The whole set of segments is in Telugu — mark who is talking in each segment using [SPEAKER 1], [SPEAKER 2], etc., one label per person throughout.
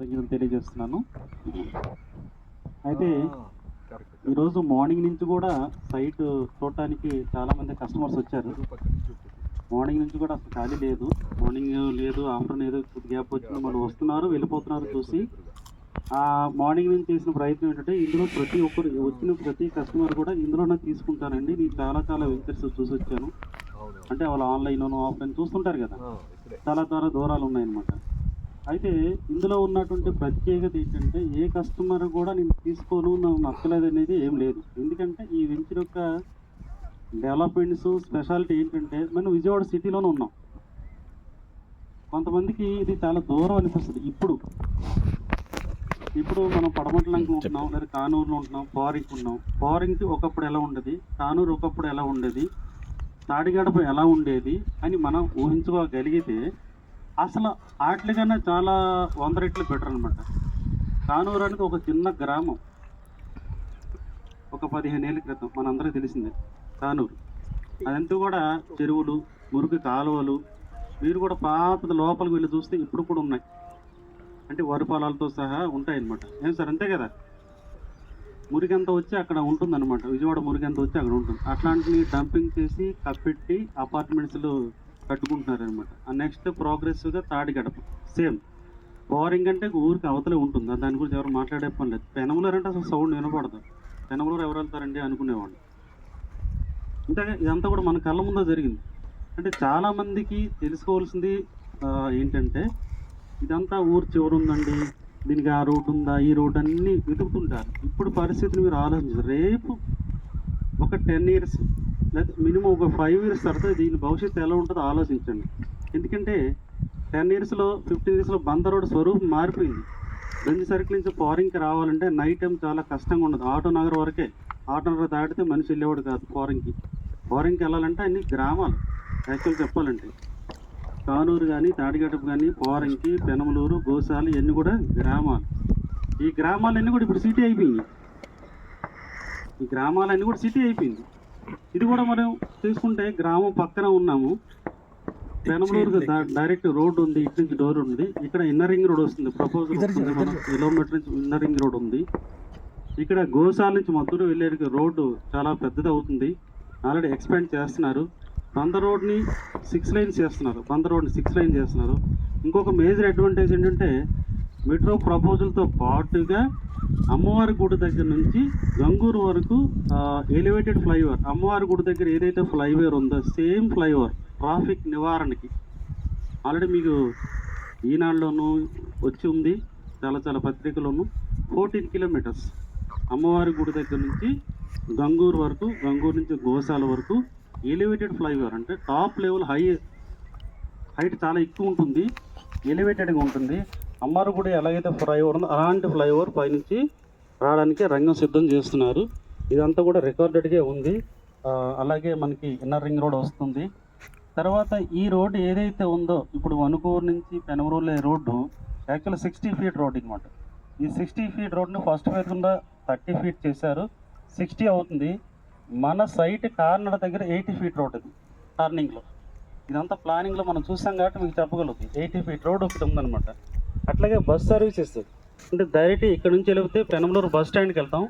[SPEAKER 1] తెలియజేస్తున్నాను. అయితే ఈరోజు మార్నింగ్ నుంచి కూడా సైట్ చూడటానికి చాలామంది కస్టమర్స్ వచ్చారు. మార్నింగ్ నుంచి కూడా అసలు ఖాళీ లేదు. మార్నింగ్ లేదు, ఆఫ్టర్నూన్ ఏదో గ్యాప్ వచ్చింది, మళ్ళీ వస్తున్నారు వెళ్ళిపోతున్నారు చూసి. ఆ మార్నింగ్ నుంచి చేసిన ప్రయత్నం ఏంటంటే ఇందులో ప్రతి ఒక్కరు వచ్చిన ప్రతి కస్టమర్ కూడా ఇందులోనే తీసుకుంటానండి. నేను చాలా వెంచర్స్ చూసి వచ్చాను. అంటే వాళ్ళు ఆన్లైన్ ఆఫ్లైన్ చూస్తుంటారు కదా, చాలా దూరాలు ఉన్నాయన్నమాట. అయితే ఇందులో ఉన్నటువంటి ప్రత్యేకత ఏంటంటే ఏ కస్టమర్ కూడా నేను తీసుకోను, నాకు నచ్చలేదు అనేది ఏం లేదు. ఎందుకంటే ఈ వెంచర్ యొక్క డెవలప్మెంట్స్ స్పెషాలిటీ ఏంటంటే మనం విజయవాడ సిటీలోనే ఉన్నాం. కొంతమందికి ఇది చాలా దూరం అనిపిస్తుంది. ఇప్పుడు మనం పడమట్లంకి ఉంటున్నాం, లేదా కానూరులో ఉంటున్నాం, పారింగ్ ఉన్నాం. పారింగ్కి ఒకప్పుడు ఎలా ఉండేది, కానూరు ఒకప్పుడు ఎలా ఉండేది, తాడిగడప ఎలా ఉండేది అని మనం ఊహించుకోగలిగితే అసలు వాటి కన్నా చాలా 100 రెట్లు బెటర్ అనమాట. కానూరు అనేది ఒక చిన్న గ్రామం. ఒక 15 ఏళ్ళ క్రితం మనందరికీ తెలిసిందే కానూరు. అదంతా కూడా చెరువులు, మురికి కాలువలు, మీరు కూడా పాతది లోపలికి వెళ్ళి చూస్తే ఇప్పుడు కూడా ఉన్నాయి. అంటే వరి పొలాలతో సహా ఉంటాయన్నమాట. ఏం సార్ అంతే కదా, మురికంతా వచ్చి అక్కడ ఉంటుందన్నమాట. విజయవాడ మురికంతా వచ్చి అక్కడ ఉంటుంది. అట్లాంటివి డంపింగ్ చేసి కప్పెట్టి అపార్ట్మెంట్స్లో కట్టుకుంటున్నారనమాట. ఆ నెక్స్ట్ ప్రోగ్రెసివ్గా తాడిగడప సేమ్. బోరింగ్ అంటే ఊరికి అవతలే ఉంటుంది, దాని గురించి ఎవరు మాట్లాడే పని లేదు. పెనమలూరు అంటే అసలు సౌండ్ వినపడదు. పెనమలూరు ఎవరు వెళ్తారండి అనుకునేవాళ్ళు. అంటే ఇదంతా కూడా మన కళ్ళ ముందే జరిగింది. అంటే చాలామందికి తెలుసుకోవాల్సింది ఏంటంటే ఇదంతా ఊరు చివరి ఉందండి, దీనికి ఆ రోడ్డు ఉందా, ఈ రోడ్డు అన్నీ వెతుకుతుంటారు. ఇప్పుడు పరిస్థితిని మీరు ఆలోచించారు. రేపు ఒక 10 years లేదా మినిమం ఒక 5 years తర్వాత దీని భవిష్యత్తు ఎలా ఉంటుందో ఆలోచించండి. ఎందుకంటే 10 yearsలో 15 yearsలో బందర్ రోడ్ స్వరూపం మారిపోయింది. బెంజ్ సర్కిల్ నుంచి పారింగ్కి రావాలంటే నైట్ టైం చాలా కష్టంగా ఉండదు. ఆటో నగర్ వరకే, ఆటో నగర్ దాటితే మనిషి వెళ్ళేవాడు కాదు. పారింగ్కి వెళ్ళాలంటే అన్ని గ్రామాలు. యాక్చువల్ చెప్పాలంటే కానూరు కానీ, తాడిగడప కానీ, పారింగ్కి, పెనమలూరు, గోసాలు ఇవన్నీ కూడా గ్రామాలు. ఈ గ్రామాలన్నీ కూడా ఇప్పుడు సిటీ అయిపోయింది. ఇది కూడా మనం తీసుకుంటే గ్రామం పక్కన ఉన్నాము. పెనమలూరు డైరెక్ట్ రోడ్ ఉంది, ఇటు నుంచి డోర్ ఉంది. ఇక్కడ ఇన్నర్ రింగ్ రోడ్ వస్తుంది, ప్రపోజల్ కిలోమీటర్ నుంచి ఇన్నర్ రింగ్ రోడ్ ఉంది. ఇక్కడ గోసాల నుంచి మద్దూరు వెళ్ళే రోడ్డు చాలా పెద్దది అవుతుంది. ఆల్రెడీ ఎక్స్పాండ్ చేస్తున్నారు. బందర్ రోడ్ని 6 lanes చేస్తున్నారు. ఇంకొక మేజర్ అడ్వాంటేజ్ ఏంటంటే మెట్రో ప్రపోజల్తో పాటుగా అమ్మవారి గుడి దగ్గర నుంచి గంగూరు వరకు ఎలివేటెడ్ ఫ్లైఓవర్. అమ్మవారి గుడి దగ్గర ఏదైతే ఫ్లైఓవర్ ఉందో సేమ్ ఫ్లైఓవర్ ట్రాఫిక్ నివారణకి ఆల్రెడీ మీకు ఈనాడులోనూ వచ్చి ఉంది, చాలా పత్రికలోనూ. 14 kilometers అమ్మవారి గుడి దగ్గర నుంచి గంగూరు వరకు, గంగూరు నుంచి గోశాల వరకు ఎలివేటెడ్ ఫ్లైఓవర్. అంటే టాప్ లెవెల్ హైట్ చాలా ఎక్కువ ఉంటుంది, ఎలివేటెడ్గా ఉంటుంది. అమ్మవారి గుడి ఎలాగైతే ఫ్లైఓవర్ ఉందో అలాంటి ఫ్లైఓవర్ పైనుంచి రావడానికి రంగం సిద్ధం చేస్తున్నారు. ఇదంతా కూడా రికార్డెడ్గా ఉంది. అలాగే మనకి ఇన్నర్ రింగ్ రోడ్ వస్తుంది. తర్వాత ఈ రోడ్డు ఏదైతే ఉందో ఇప్పుడు వణుకూరు నుంచి Penamaluru road actual 60 feet road అనమాట. ఈ 60 feet రోడ్ని ఫస్ట్ ఫేజ్ కింద 30 feet చేశారు, 60 అవుతుంది. మన సైట్ కార్నర్ దగ్గర 80 feet రోడ్ ఇది టర్నింగ్లో. ఇదంతా ప్లానింగ్లో మనం చూసాం కాబట్టి మీకు చెప్పగలుగుతుంది. 80 feet రోడ్ ఒకటి ఉందన్నమాట. అట్లాగే బస్ సర్వీసెస్ అంటే డైరెక్ట్ ఇక్కడ నుంచి వెళితే పెనమలూరు బస్ స్టాండ్కి వెళ్తాం.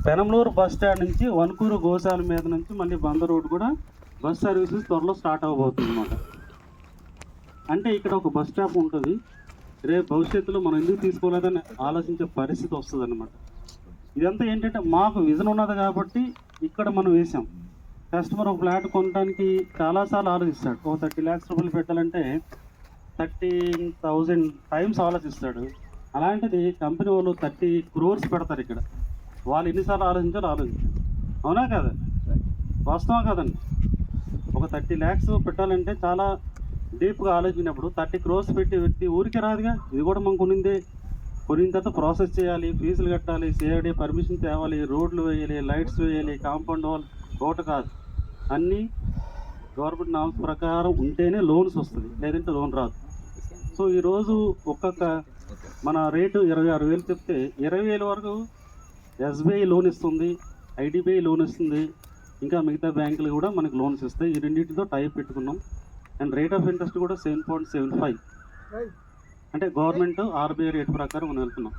[SPEAKER 1] పెనమలూరు బస్ స్టాండ్ నుంచి వణుకూరు గోశాల మీద నుంచి మళ్ళీ బందర్ రోడ్ కూడా బస్ సర్వీసెస్ త్వరలో స్టార్ట్ అవ్వబోతుంది అన్నమాట. అంటే ఇక్కడ ఒక బస్ స్టాప్ ఉంటుంది. రేపు భవిష్యత్తులో మనం ఎందుకు తీసుకోలేదని ఆలోచించే పరిస్థితి వస్తుంది అన్నమాట. ఇదంతా ఏంటంటే మాకు విజన్ ఉన్నది కాబట్టి ఇక్కడ మనం వేసాం. కస్టమర్ ఒక ఫ్లాట్ కొనడానికి చాలాసార్లు ఆలోచిస్తాడు. ఒక 30 lakhs రూపాయలు పెట్టాలంటే 13,000 times ఆలోచిస్తాడు. అలాంటిది కంపెనీ వాళ్ళు 30 crores పెడతారు ఇక్కడ. వాళ్ళు ఎన్నిసార్లు ఆలోచించాలి. అవునా కదా, వాస్తవం కదండి. ఒక 30 lakhs పెట్టాలంటే చాలా డీప్గా ఆలోచించినప్పుడు 30 crores పెట్టి వ్యక్తి ఊరికే రాదుగా. ఇది కూడా మనం కొనిన తర్వాత ప్రాసెస్ చేయాలి, ఫీజులు కట్టాలి, సిఐడి పర్మిషన్ తేవాలి, రోడ్లు వేయాలి, లైట్స్ వేయాలి, కాంపౌండ్ వాల్ ఒకటి కాదు, అన్నీ గవర్నమెంట్ నామ్స్ ప్రకారం ఉంటేనే లోన్స్ వస్తుంది, లేదంటే లోన్ రాదు. సో ఈరోజు ఒక్కొక్క మన రేటు 26,000 చెప్తే 20,000 వరకు ఎస్బీఐ లోన్ ఇస్తుంది, ఐడిబిఐ లోన్ ఇస్తుంది, ఇంకా మిగతా బ్యాంకులు కూడా మనకు లోన్స్ ఇస్తాయి. ఈ రెండింటితో టైప్ పెట్టుకున్నాం. అండ్ రేట్ ఆఫ్ ఇంట్రెస్ట్ కూడా 7.75. అంటే గవర్నమెంట్ ఆర్బీఐ రేటు ప్రకారం మనం వెళ్తున్నాం.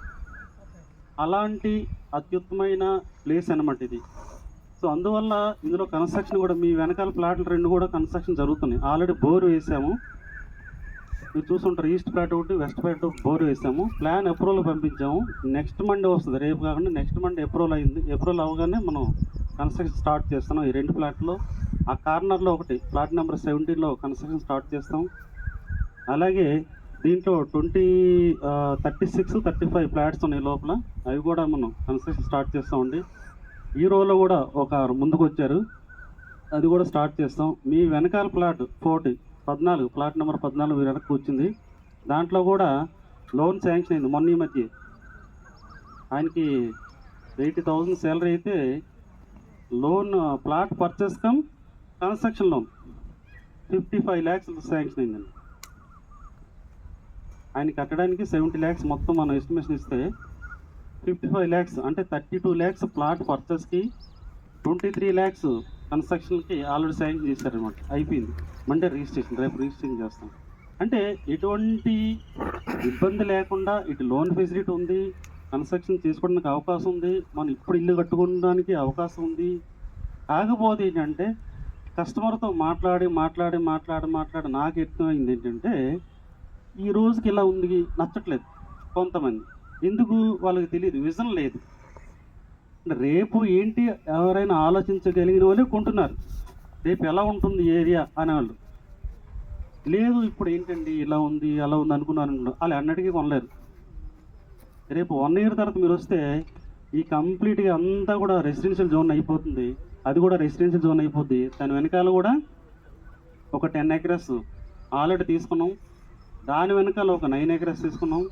[SPEAKER 1] అలాంటి అత్యుత్తమైన ప్లేస్ అన్నమాట ఇది. సో అందువల్ల ఇందులో కన్స్ట్రక్షన్ కూడా మీ వెనకాల ప్లాట్లు 2 కూడా కన్స్ట్రక్షన్ జరుగుతున్నాయి. ఆల్రెడీ బోర్ వేసాము, మీరు చూసుంటారు. ఈస్ట్ ప్లాట్ ఒకటి, వెస్ట్ ప్లాట్ బోర్ వేసాము. ప్లాన్ అప్రూవల్ పంపించాము. నెక్స్ట్ మండే వస్తుంది, రేపు కాకుండా నెక్స్ట్ మండే అప్రూవల్ అయింది. అప్రూవల్ అవగానే మనం కన్స్ట్రక్షన్ స్టార్ట్ చేస్తున్నాం. ఈ 2 ప్లాట్లో ఆ కార్నర్లో ఒకటి ప్లాట్ నెంబర్ 17లో కన్స్ట్రక్షన్ స్టార్ట్ చేస్తాం. అలాగే దీంట్లో 36, 35 ఫ్లాట్స్ ఉన్నాయి లోపల, అవి కూడా మనం కన్స్ట్రక్షన్ స్టార్ట్ చేస్తామండి. ఈ రోలో కూడా ఒక ముందుకు వచ్చారు, అది కూడా స్టార్ట్ చేస్తాం. మీ వెనకాల ప్లాట్ 14 ప్లాట్ నెంబర్ 14 మీరు వెనక్కి వచ్చింది. దాంట్లో కూడా లోన్ శాంక్షన్ అయింది మొన్న ఈ మధ్య. ఆయనకి 80,000 శాలరీ అయితే loan plot purchase come construction loan 55 lakhs sanction అయిందండి. ఆయన కట్టడానికి 70 lakhs మొత్తం మనం ఎస్టిమేషన్ ఇస్తే 55 lakhs అంటే 32 lakhs ప్లాట్ పర్చేస్కి, 23 lakhs కన్స్ట్రక్షన్కి ఆల్రెడీ శాంక్షన్ చేశారనమాట. అయిపోయింది. మండే రిజిస్ట్రేషన్, రేపు రిజిస్ట్రేషన్ చేస్తాం. అంటే ఎటువంటి ఇబ్బంది లేకుండా ఇటు లోన్ ఫెసిలిటీ ఉంది, కన్స్ట్రక్షన్ చేసుకోవడానికి అవకాశం ఉంది, మనం ఇప్పుడు ఇల్లు కట్టుకోవడానికి అవకాశం ఉంది. కాకపోతే ఏంటంటే కస్టమర్తో మాట్లాడి నాకు ఎక్కువైంది ఏంటంటే ఈ రోజుకి ఇలా ఉంది, నచ్చట్లేదు కొంతమంది. ఎందుకు వాళ్ళకి తెలియదు, విజన్ లేదు. రేపు ఏంటి ఎవరైనా ఆలోచించగలిగిన వాళ్ళే కొంటున్నారు. రేపు ఎలా ఉంటుంది ఏరియా అనేవాళ్ళు లేదు. ఇప్పుడు ఏంటండి ఇలా ఉంది అలా ఉంది అనుకున్నారు, వాళ్ళు అన్నిటికీ కొనలేరు. రేపు 1 year తర్వాత మీరు వస్తే ఈ కంప్లీట్గా అంతా కూడా రెసిడెన్షియల్ జోన్ అయిపోతుంది. అది కూడా రెసిడెన్షియల్ జోన్ అయిపోద్ది. దాని వెనకాల కూడా ఒక 10 acres ఆల్రెడీ తీసుకున్నాం. దాని వెనకాల ఒక 9 acres తీసుకున్నాం.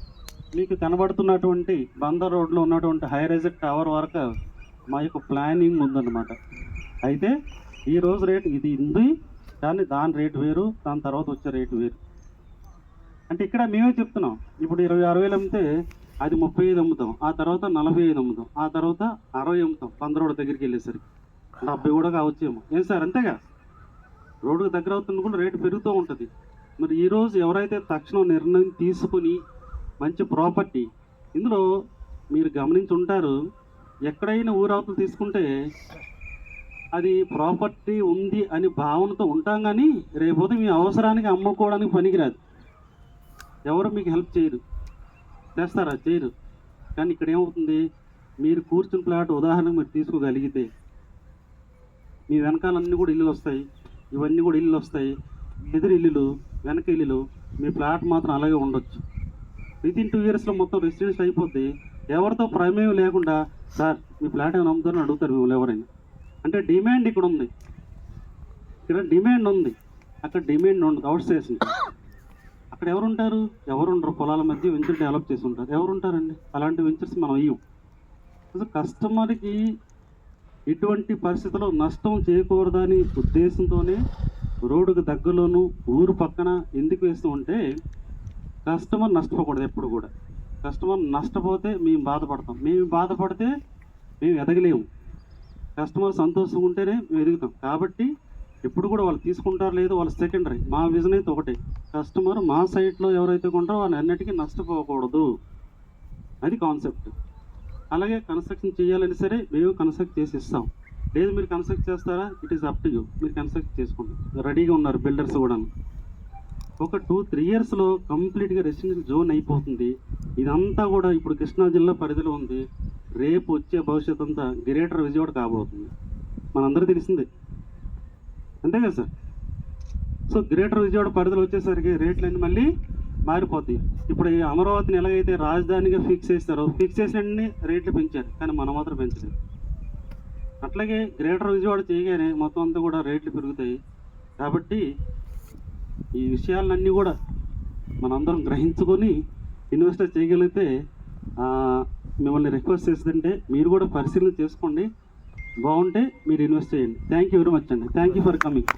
[SPEAKER 1] మీకు కనబడుతున్నటువంటి బందర్ రోడ్లో ఉన్నటువంటి హై రైజ్ టవర్ వరకు మా యొక్క ప్లానింగ్ ఉందన్నమాట. అయితే ఈరోజు రేటు ఇది ఉంది, కానీ దాని రేటు వేరు, దాని తర్వాత వచ్చే రేటు వేరు. అంటే ఇక్కడ మేమే చెప్తున్నాం, ఇప్పుడు 26,000 అమ్మితే అది 35 అమ్ముతాం, ఆ తర్వాత 45 అమ్ముతాం, ఆ తర్వాత 60 అమ్ముతాం. బందర్ రోడ్ దగ్గరికి వెళ్ళేసరికి 70 కూడా కావచ్చేమో. ఏం సార్ అంతేగా, రోడ్డుకు దగ్గర అవుతున్న కూడా రేటు పెరుగుతూ ఉంటుంది. మరి ఈరోజు ఎవరైతే తక్షణం నిర్ణయం తీసుకుని మంచి ప్రాపర్టీ, ఇందులో మీరు గమనించి ఉంటారు, ఎక్కడైనా ఊరవతలు తీసుకుంటే అది ప్రాపర్టీ ఉంది అని భావనతో ఉంటాం, కానీ రేపొద్దు మీ అవసరానికి అమ్ముకోవడానికి పనికిరాదు. ఎవరు మీకు హెల్ప్ చేయరు, చేస్తారా? చేయరు. కానీ ఇక్కడ ఏమవుతుంది, మీరు కూర్చుని ప్లాట్ ఉదాహరణకు మీరు తీసుకోగలిగితే మీ వెనకాలన్నీ కూడా ఇల్లులు వస్తాయి, ఇవన్నీ కూడా ఇల్లు వస్తాయి, ఎదురు ఇల్లులు, వెనక ఇల్లులు, మీ ప్లాట్ మాత్రం అలాగే ఉండొచ్చు. వితిన్ 2 yearsలో మొత్తం రెసిడెన్స్ అయిపోద్ది. ఎవరితో ప్రమేయం లేకుండా సార్ మీ ప్లాట్ ఏమైనా అమ్ముతారని అడుగుతారు మిమ్మల్ని ఎవరైనా. అంటే డిమాండ్ ఇక్కడ ఉంది, ఇక్కడ డిమాండ్ ఉంది, అక్కడ డిమాండ్ ఉండదు. అవుట్ స్టేషన్ అక్కడ ఎవరుంటారు? ఎవరు ఉండరు. పొలాల మధ్య వెంచర్ డెవలప్ చేసి ఉంటారు. ఎవరుంటారండి? అలాంటి వెంచర్స్ మనం అయ్యాం. కస్టమర్కి ఎటువంటి పరిస్థితుల్లో నష్టం చేయకూడదని ఉద్దేశంతోనే రోడ్డుకు దగ్గరలోను ఊరు పక్కన ఎందుకు వేస్తూ ఉంటే కస్టమర్ నష్టపోకూడదు. ఎప్పుడు కూడా కస్టమర్ నష్టపోతే మేము బాధపడతాం, మేము బాధపడితే మేము ఎదగలేము. కస్టమర్ సంతోషంగా ఉంటేనే మేము ఎదుగుతాం. కాబట్టి ఎప్పుడు కూడా వాళ్ళు తీసుకుంటారు లేదు, వాళ్ళు సెకండరీ. మా విజన్ అయితే ఒకటే, కస్టమర్ మా సైట్లో ఎవరైతే కొంటారో వాళ్ళు అన్నిటికీ నష్టపోకూడదు, అది కాన్సెప్ట్. అలాగే కన్స్ట్రక్షన్ చేయాలని సరే మేము కన్స్ట్రక్ట్ చేసి ఇస్తాం. లేదు మీరు కన్స్ట్రక్ట్ చేస్తారా, it is up to you, మీరు కన్స్ట్రక్ట్ చేసుకుంటాం. రెడీగా ఉన్నారు బిల్డర్స్ కూడా. ఒక 2-3 yearsలో కంప్లీట్గా రెసిడెన్షియల్ జోన్ అయిపోతుంది. ఇదంతా కూడా ఇప్పుడు కృష్ణా జిల్లా పరిధిలో ఉంది. రేపు వచ్చే భవిష్యత్ అంతా గ్రేటర్ విజయవాడ కాబోతుంది, మనందరూ తెలిసిందే, అంతే కదా సార్? సో గ్రేటర్ విజయవాడ పరిధిలో వచ్చేసరికి రేట్లన్నీ మళ్ళీ మారిపోతాయి. ఇప్పుడు ఈ అమరావతిని ఎలాగైతే రాజధానిగా ఫిక్స్ చేస్తారో, ఫిక్స్ చేసినన్ని రేట్లు పెంచారు, కానీ మనం మాత్రం పెంచలేదు. అట్లాగే గ్రేటర్ విజయవాడ చేయగానే మొత్తం అంతా కూడా రేట్లు పెరుగుతాయి. కాబట్టి ఈ విషయాలన్నీ కూడా మనందరం గ్రహించుకొని ఇన్వెస్టర్ చేయగలిగితే, మిమ్మల్ని రిక్వెస్ట్ చేస్తుంటే మీరు కూడా పరిశీలన చేసుకోండి, బాగుంటే మీరు ఇన్వెస్ట్ చేయండి. థ్యాంక్ యూ వెరీ మచ్ అండి. Thank you for coming.